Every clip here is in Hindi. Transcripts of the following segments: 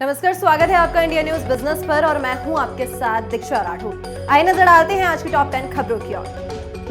नमस्कार, स्वागत है आपका इंडिया न्यूज बिजनेस पर और मैं हूं आपके साथ दीक्षा राठौर। आइए नजर डालते हैं आज की टॉप 10 खबरों की ओर।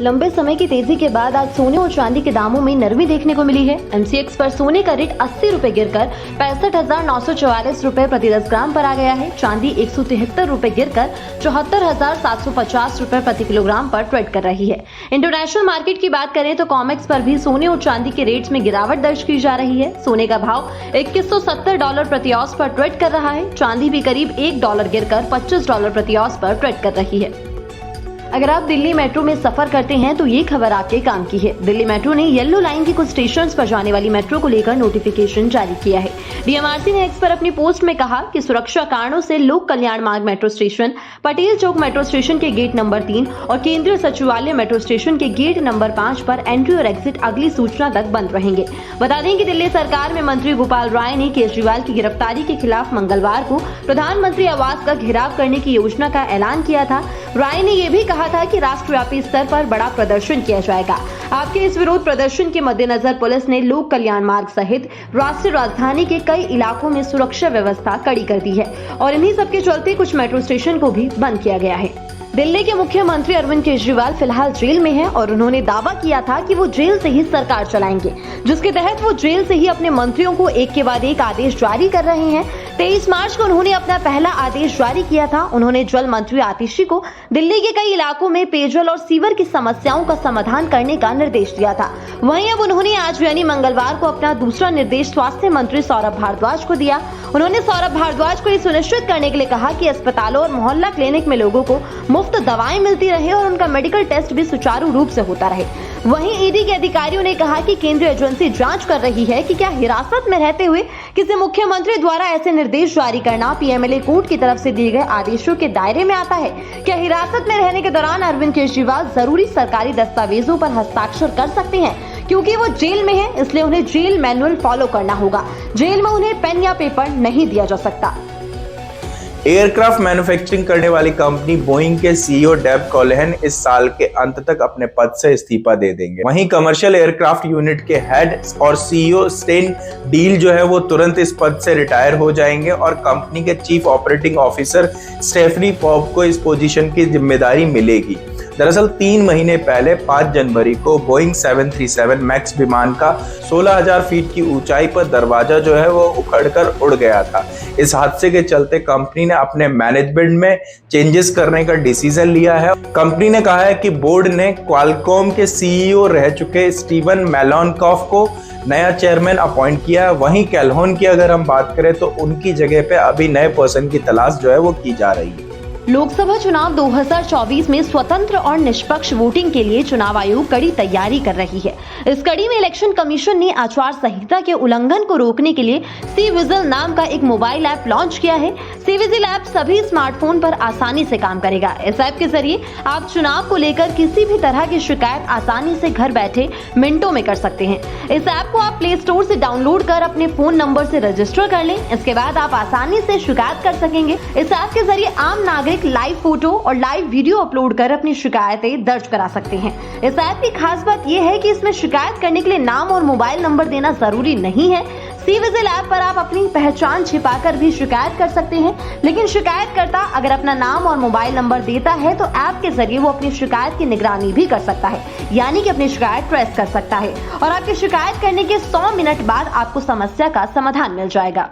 लंबे समय की तेजी के बाद आज सोने और चांदी के दामों में नरमी देखने को मिली है। MCX पर सोने का रेट 80 रुपए गिरकर 65,944 रुपए प्रति 10 ग्राम पर आ गया है। चांदी 173 रुपए गिरकर 74,750 रुपए प्रति किलोग्राम पर ट्रेड कर रही है। इंटरनेशनल मार्केट की बात करें तो कॉमेक्स पर भी सोने और चांदी के रेट्स में गिरावट दर्ज की जा रही है। सोने का भाव $2170 प्रति औंस पर ट्रेड कर रहा है। चांदी भी करीब $1 गिरकर $25 प्रति औंस पर ट्रेड कर रही है। अगर आप दिल्ली मेट्रो में सफर करते हैं तो ये खबर आपके काम की है। दिल्ली मेट्रो ने येलो लाइन की कुछ स्टेशंस पर जाने वाली मेट्रो को लेकर नोटिफिकेशन जारी किया है। DMRC ने एक्स पर अपनी पोस्ट में कहा कि सुरक्षा कारणों से लोक कल्याण मार्ग मेट्रो स्टेशन, पटेल चौक मेट्रो स्टेशन के गेट नंबर 3 और केंद्रीय सचिवालय मेट्रो स्टेशन के गेट नंबर 5 पर एंट्री और एग्जिट अगली सूचना तक बंद रहेंगे। बता दें कि दिल्ली सरकार में मंत्री गोपाल राय ने केजरीवाल की गिरफ्तारी के खिलाफ मंगलवार को प्रधानमंत्री आवास का घेराव करने की योजना का ऐलान किया था। राय ने यह भी कहा था कि राष्ट्रव्यापी स्तर पर बड़ा प्रदर्शन किया जाएगा। आपके इस विरोध प्रदर्शन के मद्देनजर पुलिस ने लोक कल्याण मार्ग सहित राष्ट्रीय राजधानी के कई इलाकों में सुरक्षा व्यवस्था कड़ी कर दी है और इन्हीं सबके चलते कुछ मेट्रो स्टेशन को भी बंद किया गया है। दिल्ली के मुख्यमंत्री अरविंद केजरीवाल फिलहाल जेल में हैं और उन्होंने दावा किया था कि वो जेल से ही सरकार चलाएंगे, जिसके तहत वो जेल से ही अपने मंत्रियों को एक के बाद एक आदेश जारी कर रहे हैं। 23 मार्च को उन्होंने अपना पहला आदेश जारी किया था। उन्होंने जल मंत्री आतिशी को दिल्ली के कई इलाकों में पेयजल और सीवर की समस्याओं का समाधान करने का निर्देश दिया था। वहीं अब उन्होंने आज यानी मंगलवार को अपना दूसरा निर्देश स्वास्थ्य मंत्री सौरभ भारद्वाज को दिया। उन्होंने सौरभ भारद्वाज को ये सुनिश्चित करने के लिए कहा कि अस्पतालों और मोहल्ला क्लिनिक में लोगों को मुफ्त दवाएं मिलती रहे और उनका मेडिकल टेस्ट भी सुचारू रूप से होता रहे। वहीं ईडी के अधिकारियों ने कहा कि केंद्रीय एजेंसी जांच कर रही है कि क्या हिरासत में रहते हुए किसी मुख्यमंत्री द्वारा ऐसे निर्देश जारी करना PMLA कोर्ट की तरफ से दिए गए आदेशों के दायरे में आता है। क्या हिरासत में रहने के दौरान अरविंद केजरीवाल जरूरी सरकारी दस्तावेजों पर हस्ताक्षर कर सकते हैं? क्योंकि वो जेल में है, इसलिए उन्हें जेल मैनुअल फॉलो करना होगा। जेल में उन्हें पेन या पेपर नहीं दिया जा सकता। एयरक्राफ्ट मैन्युफैक्चरिंग करने वाली कंपनी बोइंग के CEO डेब कॉलेहन इस साल के अंत तक अपने पद से इस्तीफा दे देंगे। वहीं कमर्शियल एयरक्राफ्ट यूनिट के हेड और CEO स्टेन डील जो है वो तुरंत इस पद से रिटायर हो जाएंगे और कंपनी के chief operating officer Stephanie Pope को इस पोजीशन की जिम्मेदारी मिलेगी। दरअसल 3 महीने पहले 5 जनवरी को बोइंग 737 मैक्स विमान का 16,000 फीट की ऊंचाई पर दरवाजा जो है वो उखड़कर उड़ गया था। इस हादसे के चलते कंपनी ने अपने मैनेजमेंट में चेंजेस करने का डिसीजन लिया है। कंपनी ने कहा है कि बोर्ड ने क्वालकॉम के CEO रह चुके स्टीवन मेलानकॉफ को नया चेयरमैन अपॉइंट किया है। वहीं कैलहोन की अगर हम बात करें तो उनकी जगह पे अभी नए पर्सन की तलाश जो है वो की जा रही है। लोकसभा चुनाव 2024 में स्वतंत्र और निष्पक्ष वोटिंग के लिए चुनाव आयोग कड़ी तैयारी कर रही है। इस कड़ी में इलेक्शन कमीशन ने आचार संहिता के उल्लंघन को रोकने के लिए सी-विजिल नाम का एक मोबाइल ऐप लॉन्च किया है। सी-विजिल ऐप सभी स्मार्टफोन पर आसानी से काम करेगा। इस ऐप के जरिए आप चुनाव को लेकर किसी भी तरह की शिकायत आसानी से घर बैठे मिनटों में कर सकते हैं। इस ऐप को आप प्ले स्टोर से डाउनलोड कर अपने फोन नंबर से रजिस्टर कर लें। इसके बाद आप आसानी से शिकायत कर सकेंगे। इस ऐप के जरिए आम नागरिक लाइव फोटो और लाइव वीडियो अपलोड कर अपनी शिकायतें दर्ज करा सकते हैं। इस ऐप की खास बात यह है कि इसमें शिकायत करने के लिए नाम और मोबाइल नंबर देना जरूरी नहीं है। सी-विजिल ऐप पर आप अपनी पहचान छिपाकर भी शिकायत कर सकते हैं, लेकिन शिकायतकर्ता अगर अपना नाम और मोबाइल नंबर देता है तो ऐप के जरिए वो अपनी शिकायत की निगरानी भी कर सकता है, यानी कि अपनी शिकायत ट्रेस कर सकता है और आपकी शिकायत करने के 100 मिनट बाद आपको समस्या का समाधान मिल जाएगा।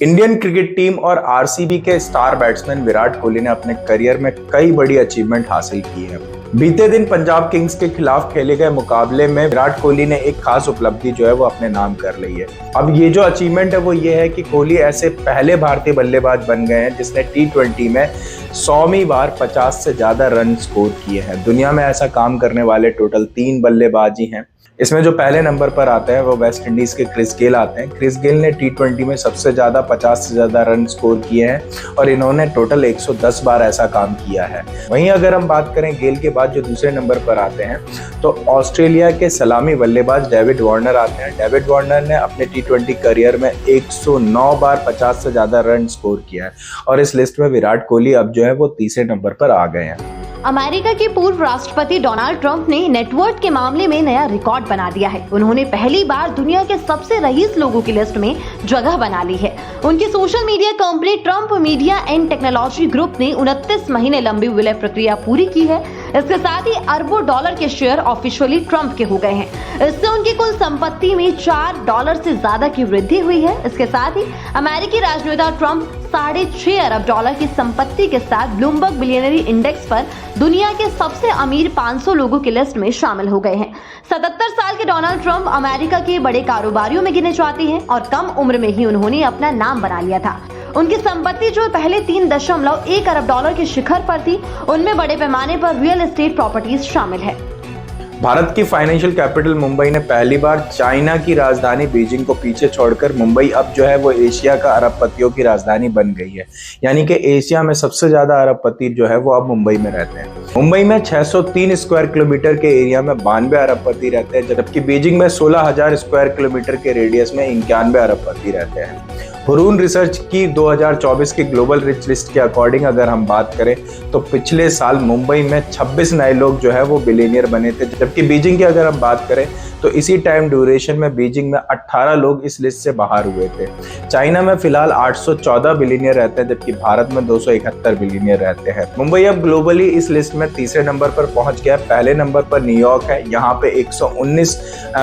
इंडियन क्रिकेट टीम और RCB के स्टार बैट्समैन विराट कोहली ने अपने करियर में कई बड़ी अचीवमेंट हासिल की है। बीते दिन पंजाब किंग्स के खिलाफ खेले गए मुकाबले में विराट कोहली ने एक खास उपलब्धि जो है वो अपने नाम कर ली है। अब ये जो अचीवमेंट है वो ये है कि कोहली ऐसे पहले भारतीय बल्लेबाज बन गए हैं जिसने T20 में 100वीं बार 50 से ज्यादा रन स्कोर किए हैं। दुनिया में ऐसा काम करने वाले टोटल 3 बल्लेबाज ही हैं। इसमें जो पहले नंबर पर आते हैं वो वेस्ट इंडीज के क्रिस गेल आते हैं। क्रिस गेल ने T20 में सबसे ज्यादा 50 से ज्यादा रन स्कोर किए हैं और इन्होंने टोटल 110 बार ऐसा काम किया है। वहीं अगर हम बात करें गेल के बाद जो दूसरे नंबर पर आते हैं तो ऑस्ट्रेलिया के सलामी बल्लेबाज डेविड वार्नर आते हैं। डेविड वार्नर ने अपने T20 करियर में 109 बार 50 से ज्यादा रन स्कोर किया है और इस लिस्ट में विराट कोहली अब जो है वो तीसरे नंबर पर आ गए हैं। अमेरिका के पूर्व राष्ट्रपति डोनाल्ड ट्रंप ने नेटवर्थ के मामले में नया रिकॉर्ड बना दिया है। उन्होंने पहली बार दुनिया के सबसे रईस लोगों की लिस्ट में जगह बना ली है। उनकी social media company Trump media and technology group ने 29 महीने लंबी विलय प्रक्रिया पूरी की है। इसके साथ ही अरबों डॉलर के शेयर ऑफिशियली ट्रंप के हो गए हैं। इससे उनकी कुल संपत्ति में $4 से ज्यादा की वृद्धि हुई है। इसके साथ ही अमेरिकी राजनेता ट्रंप $6.5 अरब की संपत्ति के साथ ब्लूमबर्ग बिलियनरी इंडेक्स पर दुनिया के सबसे अमीर 500 लोगों की लिस्ट में शामिल हो गए हैं। 77 साल के डोनाल्ड ट्रंप अमेरिका के बड़े कारोबारियों में गिने जाते हैं और कम उम्र में ही उन्होंने अपना नाम बना लिया था। उनकी संपत्ति जो पहले $3.1 अरब के शिखर पर थी, उनमें बड़े पैमाने पर रियल एस्टेट प्रॉपर्टीज शामिल है। भारत की फाइनेंशियल कैपिटल मुंबई ने पहली बार चाइना की राजधानी बीजिंग को पीछे छोड़कर मुंबई अब जो है वो एशिया का अरबपतियों की राजधानी बन गई है। यानी कि एशिया में सबसे ज्यादा अरबपति जो है वो अब मुंबई में रहते हैं। मुंबई में 603 स्क्वायर किलोमीटर के एरिया में 92 अरबपति रहते हैं, जबकि बीजिंग में 16,000 स्क्वायर किलोमीटर के रेडियस में 91 अरबपति रहते हैं। हुरून रिसर्च की 2024 की ग्लोबल रिच लिस्ट के अकॉर्डिंग अगर हम बात करें तो पिछले साल मुंबई में 26 नए लोग जो है वो बिलियनियर बने थे, जबकि बीजिंग की अगर हम बात करें तो इसी टाइम ड्यूरेशन में बीजिंग में 18 लोग इस लिस्ट से बाहर हुए थे। चाइना में फिलहाल 814 बिलियनियर रहते हैं, जबकि भारत में 271 बिलियनियर रहते हैं। मुंबई अब ग्लोबली इस लिस्ट में तीसरे नंबर पर पहुंच गया। पहले नंबर पर न्यूयॉर्क है, यहाँ पे 119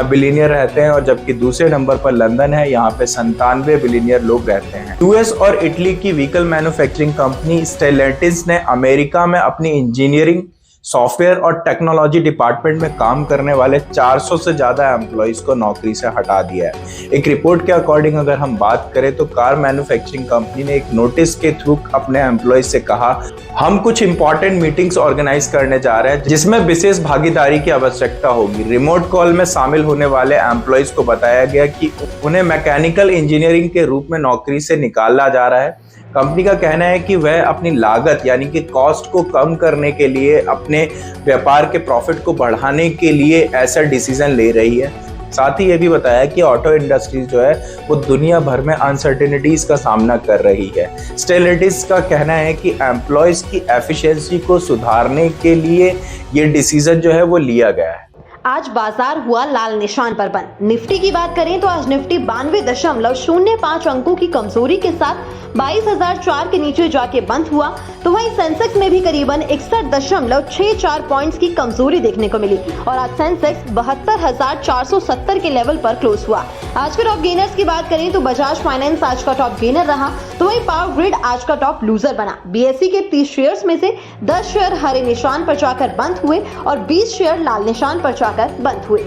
बिलियनियर रहते हैं, और जबकि दूसरे नंबर पर लंदन है, यहाँ पे 97 बिलियनियर लोग रहते हैं। यूएस और इटली की व्हीकल मैन्युफैक्चरिंग कंपनी स्टेलेंटिस ने अमेरिका में अपनी इंजीनियरिंग, सॉफ्टवेयर और टेक्नोलॉजी डिपार्टमेंट में काम करने वाले 400 से ज्यादा एम्प्लॉइज को नौकरी से हटा दिया है। एक रिपोर्ट के अकॉर्डिंग अगर हम बात करें तो कार मैन्युफैक्चरिंग कंपनी ने एक नोटिस के थ्रू अपने एम्प्लॉइज से कहा, हम कुछ इंपॉर्टेंट मीटिंग्स ऑर्गेनाइज करने जा रहे हैं जिसमें विशेष भागीदारी की आवश्यकता होगी। रिमोट कॉल में शामिल होने वाले एम्प्लॉइज को बताया गया कि उन्हें मैकेनिकल इंजीनियरिंग के रूप में नौकरी से निकाला जा रहा है। कंपनी का कहना है कि वह अपनी लागत यानी कि कॉस्ट को कम करने के लिए, अपने व्यापार के प्रॉफिट को बढ़ाने के लिए ऐसा डिसीजन ले रही है। साथ ही ये भी बताया कि ऑटो इंडस्ट्रीज जो है वो दुनिया भर में अनसर्टेनिटीज का सामना कर रही है। स्टेलेंटिस का कहना है कि एम्प्लॉयज की एफिशिएंसी को सुधारने के लिए ये डिसीजन जो है वो लिया गया है। आज बाजार हुआ लाल निशान पर बंद। निफ्टी की बात करें तो आज निफ्टी 92.05 अंकों की कमजोरी के साथ 22,004 के नीचे जाके बंद हुआ। तो वहीं सेंसेक्स में भी करीबन 61.64 पॉइंट्स की कमजोरी देखने को मिली और आज सेंसेक्स 72,470 के लेवल पर क्लोज हुआ। आज के टॉप गेनर्स की बात करें तो बजाज फाइनेंस आज का टॉप गेनर रहा, तो वहीं पावर ग्रिड आज का टॉप लूजर बना। बीएसई के 30 शेयर्स में से 10 शेयर हरे निशान पर जाकर बंद हुए और 20 शेयर लाल निशान पर जाकर बंद हुए।